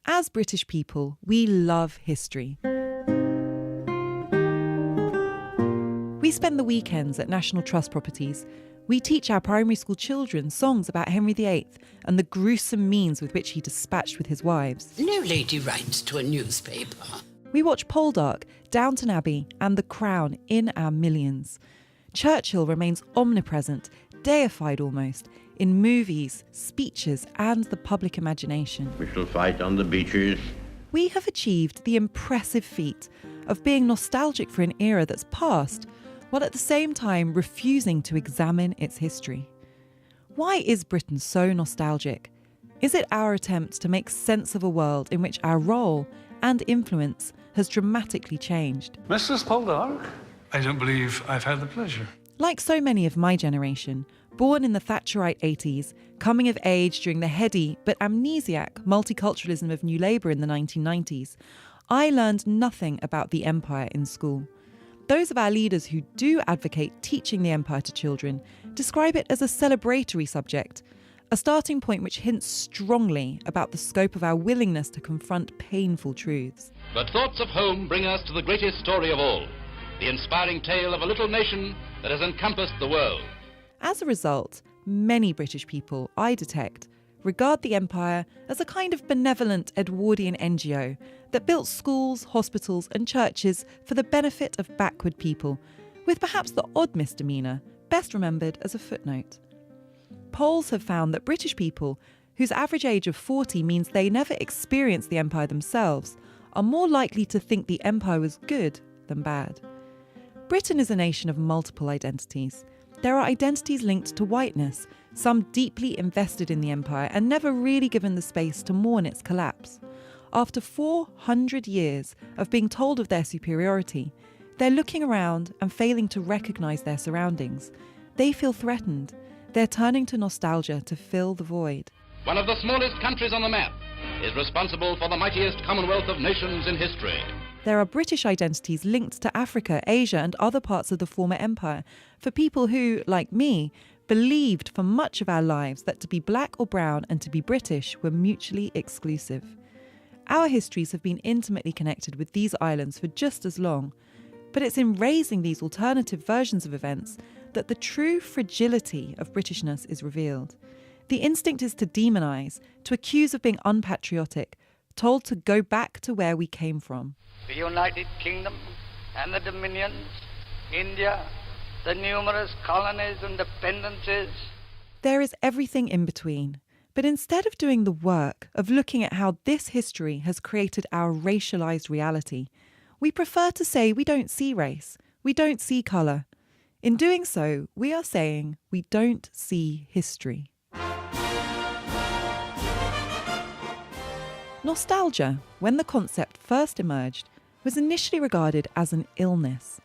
As British people, we love history. We spend the weekends at National Trust properties. We teach our primary school children songs about Henry VIII and the gruesome means with which he dispatched with his wives. No lady writes to a newspaper. We watch Poldark, Downton Abbey and The Crown in our millions. Churchill remains omnipresent, deified almost, in movies, speeches and the public imagination. We shall fight on the beaches. We have achieved the impressive feat of being nostalgic for an era that's past, while at the same time refusing to examine its history. Why is Britain so nostalgic? Is it our attempt to make sense of a world in which our role and influence has dramatically changed? Mrs. Poldark? I don't believe I've had the pleasure. Like so many of my generation, born in the Thatcherite 80s, coming of age during the heady but amnesiac multiculturalism of New Labour in the 1990s, I learned nothing about the empire in school. Those of our leaders who do advocate teaching the empire to children describe it as a celebratory subject, a starting point which hints strongly about the scope of our willingness to confront painful truths. But thoughts of home bring us to the greatest story of all, the inspiring tale of a little nation that has encompassed the world. As a result, many British people, I detect, regard the empire as a kind of benevolent Edwardian NGO that built schools, hospitals and churches for the benefit of backward people, with perhaps the odd misdemeanour best remembered as a footnote. Polls have found that British people, whose average age of 40 means they never experienced the empire themselves, are more likely to think the empire was good than bad. Britain is a nation of multiple identities. There are identities linked to whiteness, some deeply invested in the empire and never really given the space to mourn its collapse. After 400 years of being told of their superiority, they're looking around and failing to recognise their surroundings. They feel threatened. They're turning to nostalgia to fill the void. One of the smallest countries on the map is responsible for the mightiest commonwealth of nations in history. There are British identities linked to Africa, Asia and other parts of the former empire for people who, like me, believed for much of our lives that to be black or brown and to be British were mutually exclusive. Our histories have been intimately connected with these islands for just as long, but it's in raising these alternative versions of events that the true fragility of Britishness is revealed. The instinct is to demonise, to accuse of being unpatriotic, told to go back to where we came from. The United Kingdom and the Dominions, India, the numerous colonies and dependencies. There is everything in between. But instead of doing the work of looking at how this history has created our racialised reality, we prefer to say we don't see race, we don't see colour. In doing so, we are saying we don't see history. Nostalgia, when the concept first emerged, was initially regarded as an illness.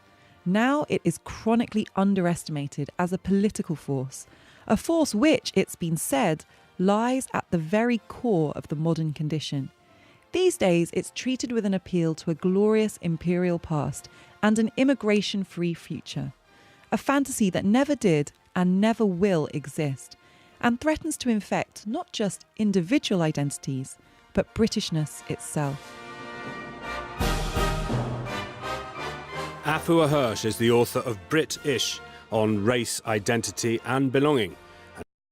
Now it is chronically underestimated as a political force, a force which, it's been said, lies at the very core of the modern condition. These days, it's treated with an appeal to a glorious imperial past and an immigration-free future, a fantasy that never did and never will exist, and threatens to infect not just individual identities, but Britishness itself. Afua Hirsch is the author of Brit-ish on race, identity and belonging.